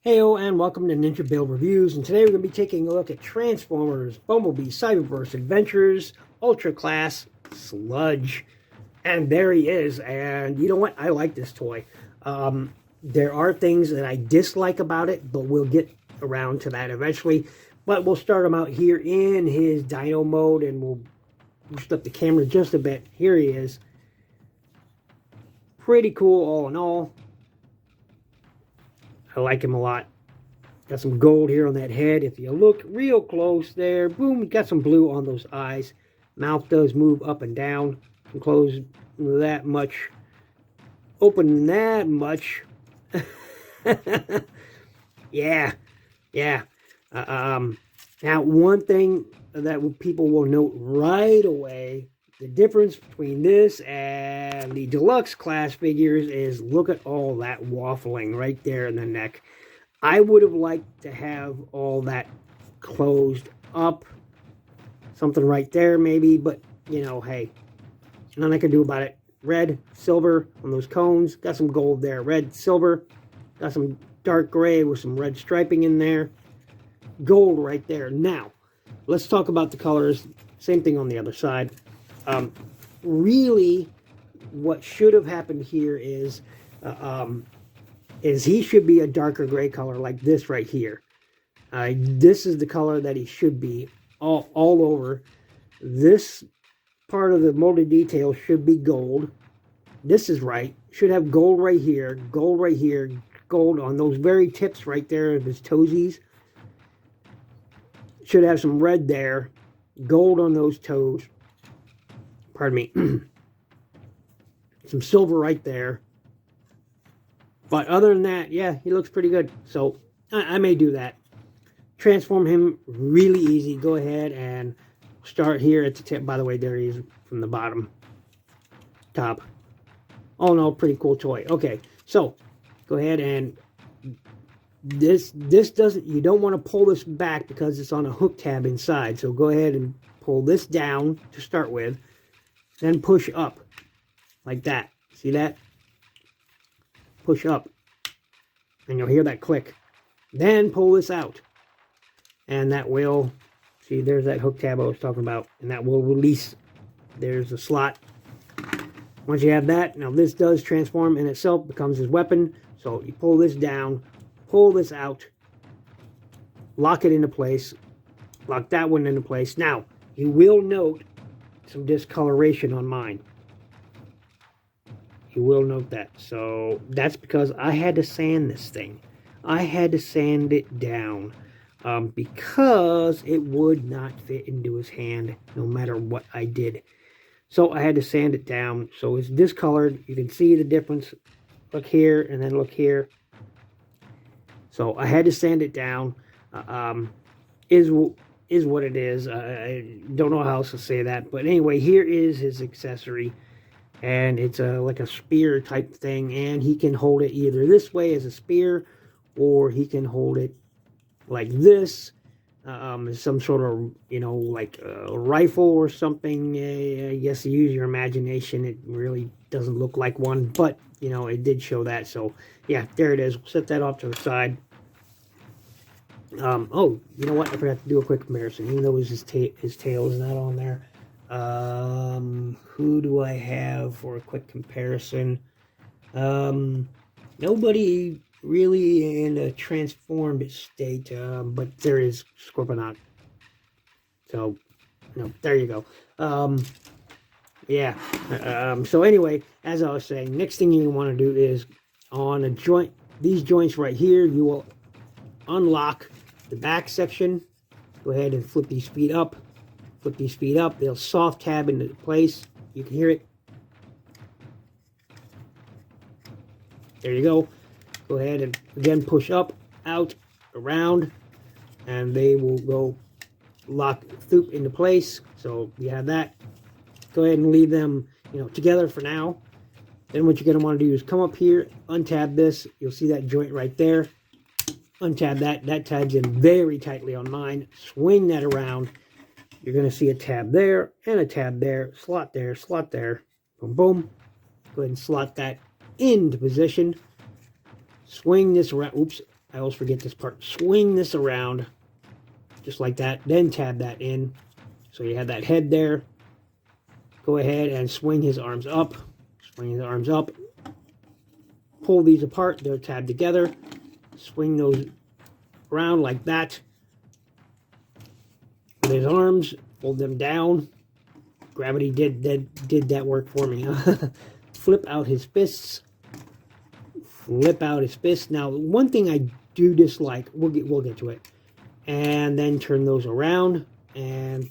Heyo and welcome to NinjaBill Reviews, and today we're going to be taking a look at Transformers, BumbleBee, Cyberverse, Adventures, Ultra Class, Sludge. And there he is, and you know what? I like this toy. There are things that I dislike about it, but we'll get around to that eventually. But we'll start him out here in his Dino mode, and we'll boost up the camera just a bit. Here he is. Pretty cool all in all. I like him a lot. Got some gold here on that head. If you look real close there, boom, got some blue on those eyes. Mouth does move up and down. Can close that much. Open that much. Yeah. Now, one thing that people will note right away, the difference between this and the deluxe class figures is look at all that waffling right there in the neck. I would have liked to have all that closed up. Something right there maybe, but you know, hey, nothing I can do about it. Red, silver on those cones. Got some gold there. Red, silver. Got some dark gray with some red striping in there. Gold right there. Now, let's talk about the colors. Same thing on the other side. Really, what should have happened here is he should be a darker gray color like this right here. This is the color that he should be all over. This part of the molded detail should be gold. This is right. Should have gold right here, gold on those very tips right there of his toesies. Should have some red there, gold on those toes. Pardon me. Some silver right there. But other than that, yeah, he looks pretty good. So I may do that. Transform him really easy. Go ahead and start here at the tip. By the way, there he is from the bottom. Top. Oh no, pretty cool toy. Okay, so go ahead and this doesn't, you don't want to pull this back because it's on a hook tab inside. So go ahead and pull this down to start with. Then push up like that. See that? Push up. And you'll hear that click. Then pull this out. And that will, see, there's that hook tab I was talking about. And that will release. There's the slot. Once you have that, now this does transform in itself, becomes his weapon. So you pull this down, pull this out, lock it into place, lock that one into place. Now, you will note some discoloration on mine. You will note that. So that's because I had to sand this thing. I had to sand it down because it would not fit into his hand no matter what I did. So I had to sand it down. So it's discolored. You can see the difference. Look here and then look here. So I had to sand it down. Is what it is. I don't know how else to say that. But anyway, here is his accessory. And it's like a spear type thing. And he can hold it either this way as a spear, or he can hold it like this. Some sort of, you know, like a rifle or something. I guess use your imagination. It really doesn't look like one. But, you know, it did show that. So, yeah, there it is. We'll set that off to the side. Oh, you know what? I forgot to do a quick comparison. Even though his tail is not on there. Who do I have for a quick comparison? Nobody really in a transformed state, but there is Scorponok. So, no, there you go. Yeah. So anyway, as I was saying, next thing you want to do is on a joint, these joints right here, you will unlock the back section. Go ahead and flip these feet up. Flip these feet up. They'll soft tab into place. You can hear it. There you go. Go ahead and again push up, out, around, and they will go lock throop into place. So you have that. Go ahead and leave them, you know, together for now. Then what you're going to want to do is come up here, untab this. You'll see that joint right there. Untab that. That tabs in very tightly on mine. Swing that around. You're going to see a tab there and a tab there. Slot there, slot there. Boom, boom. Go ahead and slot that into position. Swing this around. Oops. I always forget this part. Swing this around just like that. Then tab that in. So you have that head there. Go ahead and swing his arms up. Swing his arms up. Pull these apart. They're tabbed together. Swing those around like that. With his arms, fold them down. Gravity did that work for me. Flip out his fists. Flip out his fists. Now, one thing I do dislike, we'll get to it. And then turn those around, and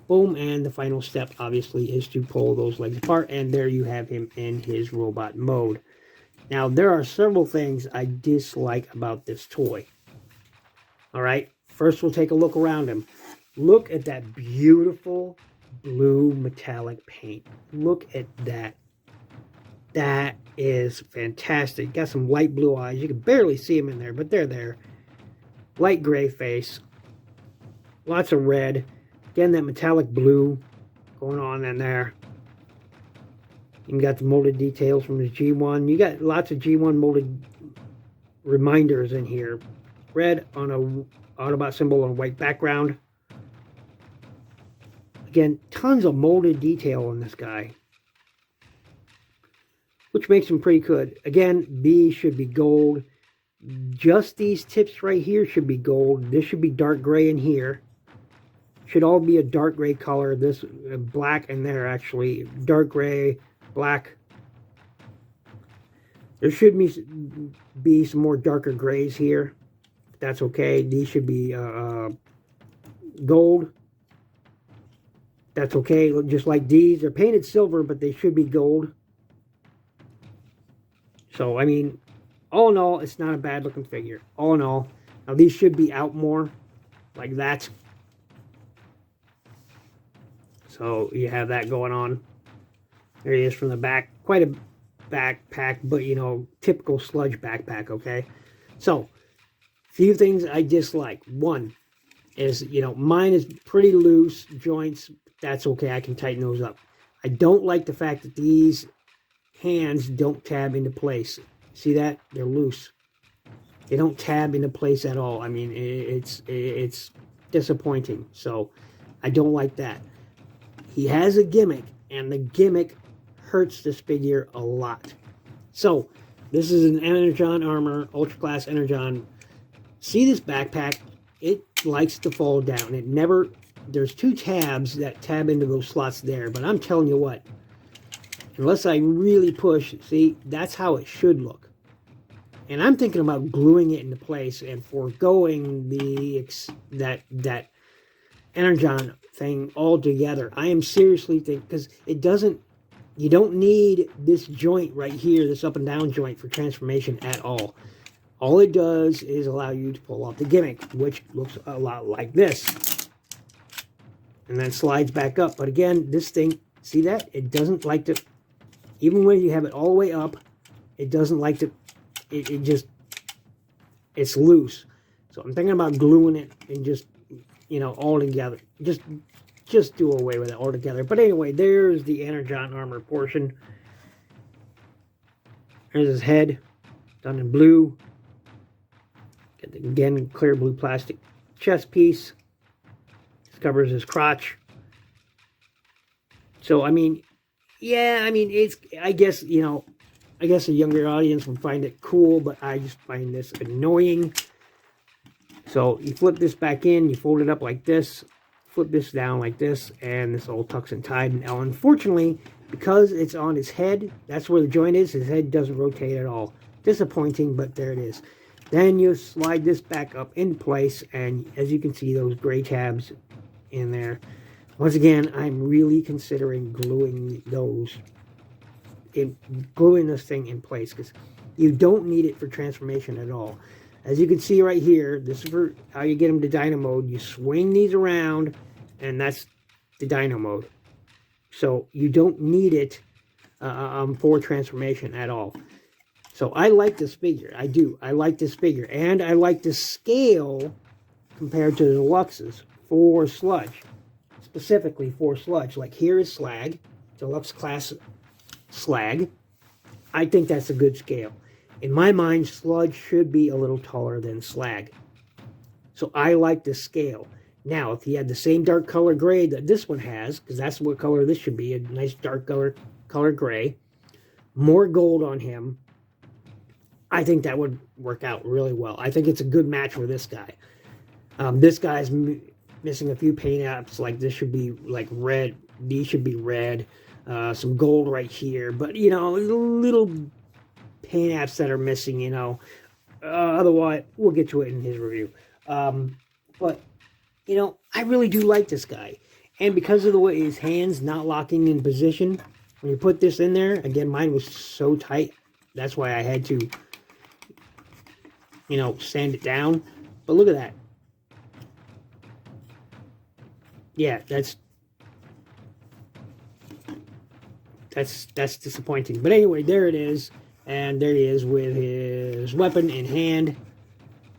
boom. And the final step, obviously, is to pull those legs apart, and there you have him in his robot mode. Now, there are several things I dislike about this toy. All right, first we'll take a look around him. Look at that beautiful blue metallic paint. Look at that. That is fantastic. Got some light blue eyes. You can barely see them in there, but they're there. Light gray face. Lots of red. Again, that metallic blue going on in there. You got the molded details from the G1. You got lots of G1 molded reminders in here. Red on a Autobot symbol on a white background. Again, tons of molded detail on this guy, which makes him pretty good. Again, B should be gold. Just these tips right here should be gold. This should be dark gray in here. Should all be a dark gray color. This black in there, actually. Dark gray, black. There should be some more darker grays here. That's okay. These should be gold. That's okay. Just like these. They're painted silver, but they should be gold. So, I mean, all in all, it's not a bad looking figure. All in all. Now, these should be out more. Like that. So, you have that going on. There he is from the back. Quite a backpack, but, you know, typical Sludge backpack, okay? So, few things I dislike. One is, you know, mine is pretty loose joints. That's okay. I can tighten those up. I don't like the fact that these hands don't tab into place. See that? They're loose. They don't tab into place at all. I mean, it's disappointing. So, I don't like that. He has a gimmick, and the gimmick hurts this figure a lot. So, this is an Energon armor, Ultra Class Energon. See this backpack? It likes to fall down. It never... There's two tabs that tab into those slots there, but I'm telling you what, unless I really push, see, that's how it should look. And I'm thinking about gluing it into place and foregoing that Energon thing altogether. I am seriously thinking, because it doesn't, you don't need this joint right here, this up and down joint for transformation at all. All it does is allow you to pull off the gimmick, which looks a lot like this. And then slides back up. But again, this thing, see that? It doesn't like to, even when you have it all the way up, it doesn't like to, it just, it's loose. So I'm thinking about gluing it and just, you know, all together. Just do away with it altogether. But anyway, there's the Energon armor portion. There's his head, done in blue. Get the, again, clear blue plastic chest piece. This covers his crotch. So, I mean, yeah, I mean, it's, I guess, you know, I guess a younger audience would find it cool, but I just find this annoying. So, you flip this back in, you fold it up like this, flip this down like this, and this all tucks and tied. Now, unfortunately, because it's on his head, that's where the joint is, his head doesn't rotate at all. Disappointing, but there it is. Then you slide this back up into place, and as you can see, those gray tabs in there. Once again, I'm really considering gluing gluing this thing in place, because you don't need it for transformation at all. As you can see right here, this is for how you get them to Dino mode. You swing these around, and that's the Dino mode. So you don't need it for transformation at all. So I like this figure. I do. I like this figure. And I like the scale compared to the Deluxes for Sludge. Specifically for Sludge. Like here is Slag. Deluxe Class Slag. I think that's a good scale. In my mind, Sludge should be a little taller than Slag. So I like the scale. Now, if he had the same dark color gray that this one has, because that's what color this should be, a nice dark color gray, more gold on him, I think that would work out really well. I think it's a good match for this guy. This guy's missing a few paint apps. Like this should be like red. These should be red. Some gold right here. But, you know, little paint apps that are missing, you know. Otherwise, we'll get to it in his review. But, you know, I really do like this guy. And because of the way his hand's not locking in position, when you put this in there, again, mine was so tight. That's why I had to, you know, sand it down. But look at that. Yeah, that's disappointing. But anyway, there it is. And there he is with his weapon in hand.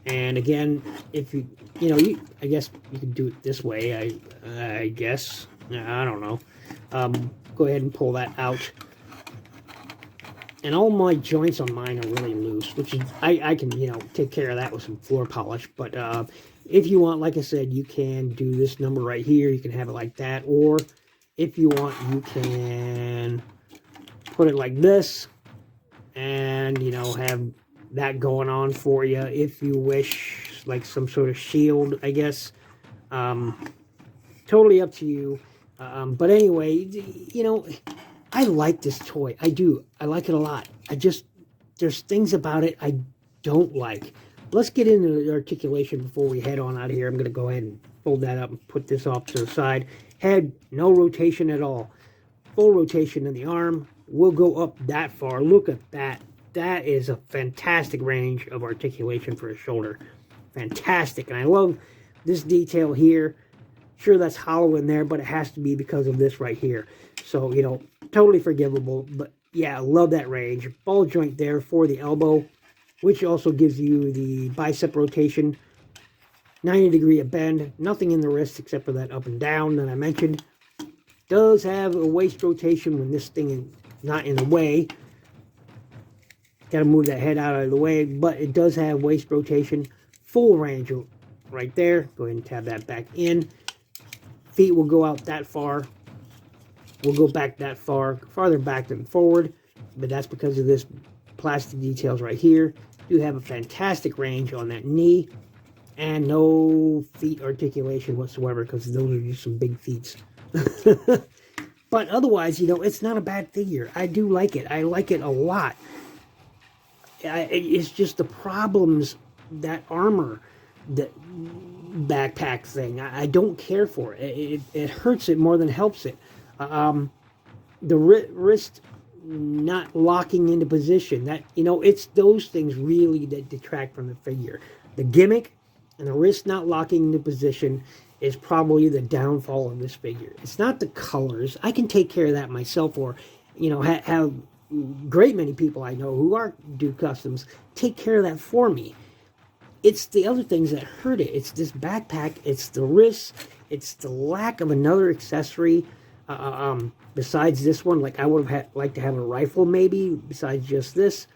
And again, if you know, I guess you could do it this way. I guess. I don't know. Go ahead and pull that out. And all my joints on mine are really loose, which is, I can, you know, take care of that with some floor polish. But if you want, like I said, you can do this number right here. You can have it like that. Or if you want, you can put it like this. And, you know, have that going on for you if you wish, like some sort of shield, I guess. Totally up to you. But anyway, you know, I like this toy. I do. I like it a lot. There's things about it I don't like. Let's get into the articulation before we head on out of here. I'm going to go ahead and fold that up and put this off to the side. Head, no rotation at all. Full rotation in the arm. We'll go up that far. Look at that. That is a fantastic range of articulation for a shoulder. Fantastic. And I love this detail here. Sure, that's hollow in there, but it has to be because of this right here. So, you know, totally forgivable. But, yeah, I love that range. Ball joint there for the elbow, which also gives you the bicep rotation. 90-degree of bend. Nothing in the wrist except for that up and down that I mentioned. Does have a waist rotation when this thing is not in the way. Got to move that head out of the way, but it does have waist rotation. Full range right there. Go ahead and tab that back in. Feet will go out that far. We'll go back that far, farther back than forward, but that's because of this plastic details right here. You have a fantastic range on that knee, and no feet articulation whatsoever because those are just some big feet. But otherwise, you know, it's not a bad figure. I do like it. I like it a lot. It's just the problems, that armor, that backpack thing. I don't care for it. It hurts it more than helps it. The wrist not locking into position. That, you know, it's those things really that detract from the figure. The gimmick and the wrist not locking into position is probably the downfall of this figure. It's not the colors. I can take care of that myself, or, you know, have great many people I know who do customs take care of that for me. It's the other things that hurt it. It's this backpack. It's the wrist. It's the lack of another accessory besides this one. Like, I would have liked to have a rifle maybe besides just this.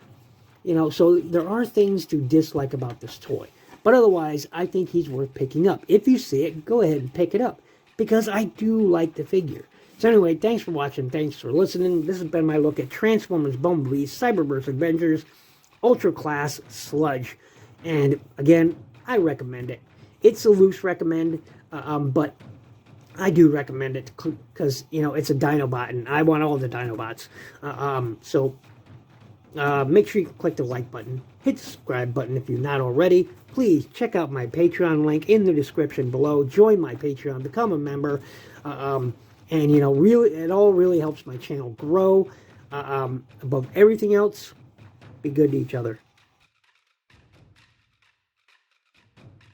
You know, so there are things to dislike about this toy. But otherwise, I think he's worth picking up. If you see it, go ahead and pick it up, because I do like the figure. So anyway, thanks for watching. Thanks for listening. This has been my look at Transformers BumbleBee Cyberverse Avengers Ultra Class Sludge. And again, I recommend it. It's a loose recommend, but I do recommend it because, you know, it's a Dinobot, and I want all the Dinobots. So make sure you click the like button. Hit the subscribe button if you're not already. Please check out my Patreon link in the description below. Join my Patreon. Become a member. And, you know, really, it all really helps my channel grow. Above everything else, be good to each other.